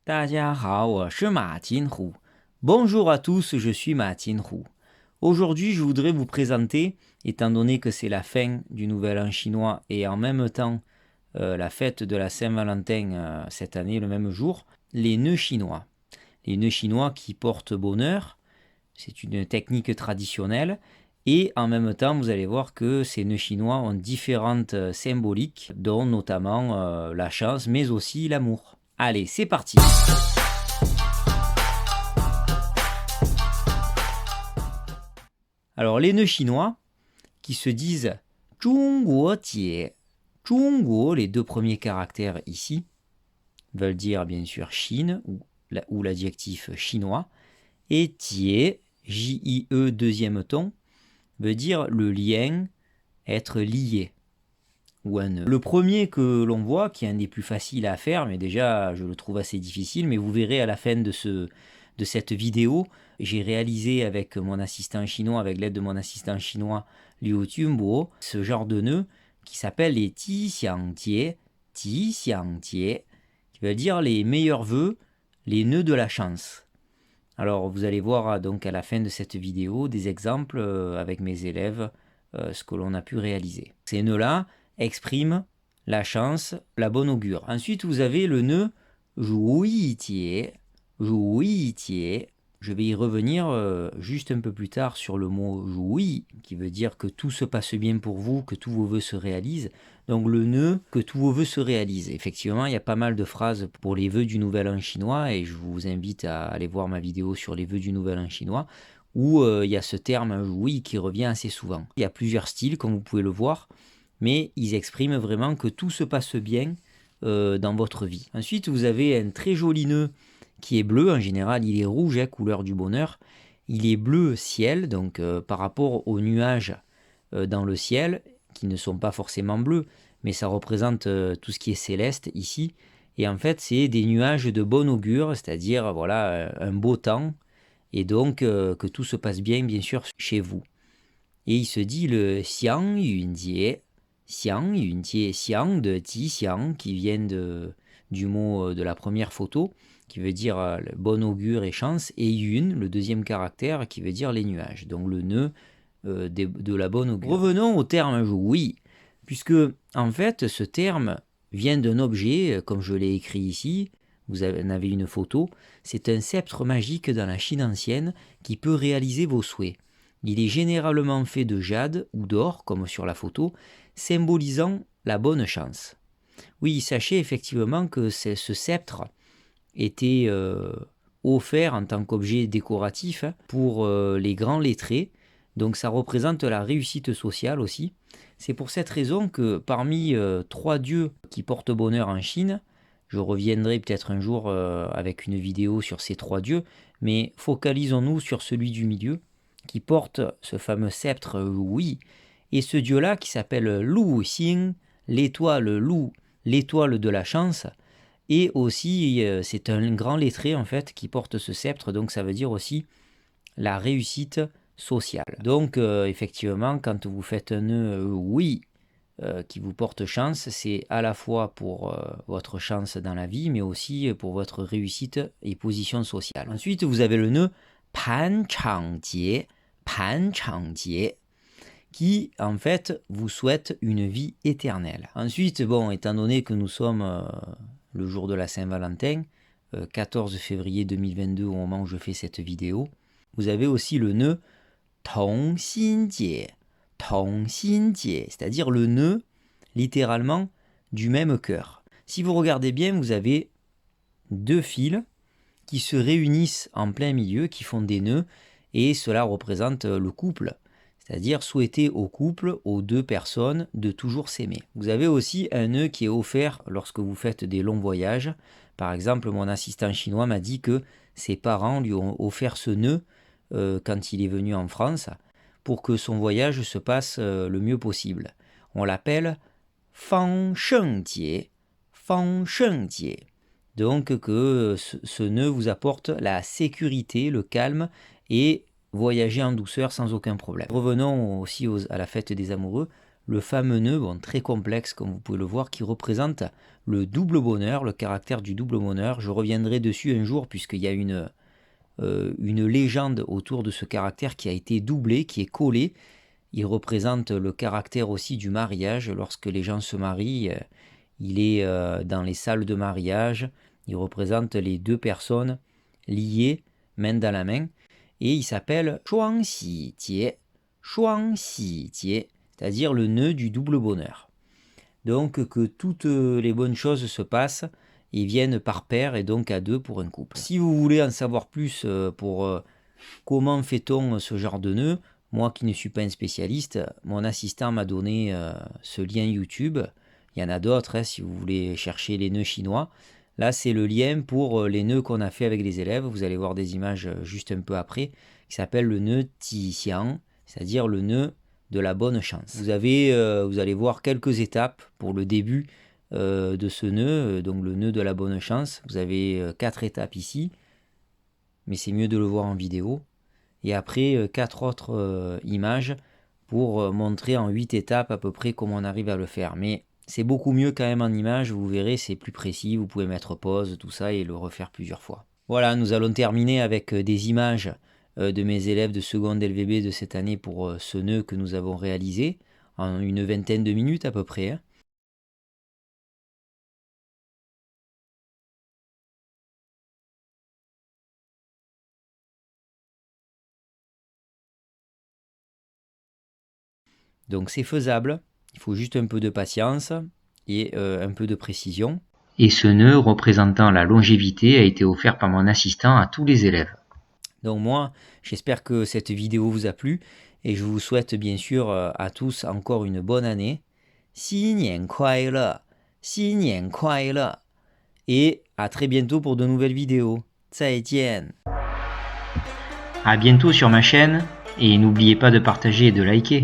大家好，我是马金虎. Bonjour à tous, je suis Ma Tinhu. Aujourd'hui, je voudrais vous présenter, étant donné que c'est la fin du Nouvel An chinois et en même temps la fête de la Saint-Valentin cette année, le même jour, les nœuds chinois. Les nœuds chinois qui portent bonheur, c'est une technique traditionnelle. Et en même temps, vous allez voir que ces nœuds chinois ont différentes symboliques, dont notamment la chance, mais aussi l'amour. Allez, c'est parti. Alors, les nœuds chinois, qui se disent Zhongguo Jie, Zhongguo, les deux premiers caractères ici, veulent dire bien sûr Chine, ou l'adjectif chinois, et Jie, J-I-E, deuxième ton, veut dire le lien, être lié, ou un nœud. Le premier que l'on voit, qui est un des plus faciles à faire, mais déjà je le trouve assez difficile, mais vous verrez à la fin de cette vidéo, j'ai réalisé avec mon assistant chinois, avec l'aide de mon assistant chinois Liu Tunbo, ce genre de nœud qui s'appelle les Ji Xiangjie, qui veut dire les meilleurs vœux, les nœuds de la chance. Alors vous allez voir donc à la fin de cette vidéo des exemples avec mes élèves, ce que l'on a pu réaliser. Ces nœuds-là expriment la chance, la bonne augure. Ensuite vous avez le nœud Ruijie. Je vais y revenir juste un peu plus tard sur le mot Rui, qui veut dire que tout se passe bien pour vous, que tous vos vœux se réalisent. Donc le nœud, que tous vos vœux se réalisent. Effectivement, il y a pas mal de phrases pour les vœux du Nouvel An chinois, et je vous invite à aller voir ma vidéo sur les vœux du Nouvel An chinois, où il y a ce terme Rui qui revient assez souvent. Il y a plusieurs styles, comme vous pouvez le voir, mais ils expriment vraiment que tout se passe bien dans votre vie. Ensuite, vous avez un très joli nœud qui est bleu. En général, il est rouge, couleur du bonheur. Il est bleu ciel, donc par rapport aux nuages dans le ciel, qui ne sont pas forcément bleus, mais ça représente tout ce qui est céleste ici. Et en fait, c'est des nuages de bon augure, c'est-à-dire voilà un beau temps, et donc que tout se passe bien, bien sûr, chez vous. Et il se dit le Xiang Yunjie, Xiang de Ji Xiang, qui vient du mot de la première photo, qui veut dire bon augure et chance, et Yun, le deuxième caractère, qui veut dire les nuages, donc le nœud de la bonne augure. Revenons au terme oui, puisque en fait ce terme vient d'un objet, comme je l'ai écrit ici, vous en avez une photo, c'est un sceptre magique dans la Chine ancienne qui peut réaliser vos souhaits. Il est généralement fait de jade ou d'or, comme sur la photo, symbolisant la bonne chance. Oui, sachez effectivement que ce sceptre était offert en tant qu'objet décoratif pour les grands lettrés, donc ça représente la réussite sociale aussi. C'est pour cette raison que parmi 3 dieux qui portent bonheur en Chine, je reviendrai peut-être un jour avec une vidéo sur ces 3 dieux, mais focalisons-nous sur celui du milieu, qui porte ce fameux sceptre Wu, et ce dieu-là qui s'appelle Lu Xing, l'étoile Lu, l'étoile de la chance, et aussi c'est un grand lettré en fait qui porte ce sceptre, donc ça veut dire aussi la réussite sociale. Donc effectivement, quand vous faites un nœud oui qui vous porte chance, c'est à la fois pour votre chance dans la vie, mais aussi pour votre réussite et position sociale. Ensuite, vous avez le nœud Pan Changjie, qui en fait vous souhaite une vie éternelle. Ensuite, bon, étant donné que nous sommes le jour de la Saint-Valentin, 14 février 2022 au moment où je fais cette vidéo, vous avez aussi le nœud Tong Xinjie, c'est-à-dire le nœud littéralement du même cœur. Si vous regardez bien, vous avez 2 fils qui se réunissent en plein milieu, qui font des nœuds, et cela représente le couple, c'est-à-dire souhaiter au couple, aux 2 personnes, de toujours s'aimer. Vous avez aussi un nœud qui est offert lorsque vous faites des longs voyages. Par exemple, mon assistant chinois m'a dit que ses parents lui ont offert ce nœud quand il est venu en France, pour que son voyage se passe le mieux possible. On l'appelle Fang Shengjie. Donc que ce nœud vous apporte la sécurité, le calme et voyager en douceur sans aucun problème. Revenons aussi à la fête des amoureux. le fameux nœud, bon, très complexe comme vous pouvez le voir, qui représente le double bonheur, le caractère du double bonheur. Je reviendrai dessus un jour puisqu'il y a une légende autour de ce caractère qui a été doublé, qui est collé. Il représente le caractère aussi du mariage. Lorsque les gens se marient, il est dans les salles de mariage. Il représente les deux personnes liées, main dans la main. Et il s'appelle Shuangxi Jie, c'est-à-dire le nœud du double bonheur. Donc que toutes les bonnes choses se passent et viennent par paire et donc à deux pour un couple. Si vous voulez en savoir plus pour comment fait-on ce genre de nœud, moi qui ne suis pas un spécialiste, mon assistant m'a donné ce lien YouTube. Il y en a d'autres hein, si vous voulez chercher les nœuds chinois. Là, c'est le lien pour les nœuds qu'on a fait avec les élèves. Vous allez voir des images juste un peu après, qui s'appelle le nœud Ti Xiang, c'est-à-dire le nœud de la bonne chance. Vous allez voir quelques étapes pour le début de ce nœud, donc le nœud de la bonne chance. Vous avez 4 étapes ici, mais c'est mieux de le voir en vidéo. Et après, 4 autres images pour montrer en 8 étapes à peu près comment on arrive à le faire. Mais c'est beaucoup mieux quand même en image, vous verrez, c'est plus précis, vous pouvez mettre pause, tout ça, et le refaire plusieurs fois. Voilà, nous allons terminer avec des images de mes élèves de seconde LVB de cette année pour ce nœud que nous avons réalisé, en une vingtaine de minutes à peu près. Hein. Donc c'est faisable, il faut juste un peu de patience et un peu de précision. Et ce nœud représentant la longévité a été offert par mon assistant à tous les élèves. Donc moi, j'espère que cette vidéo vous a plu et je vous souhaite bien sûr à tous encore une bonne année. 新年快乐，新年快乐 et à très bientôt pour de nouvelles vidéos. 再见. À bientôt sur ma chaîne et n'oubliez pas de partager et de liker.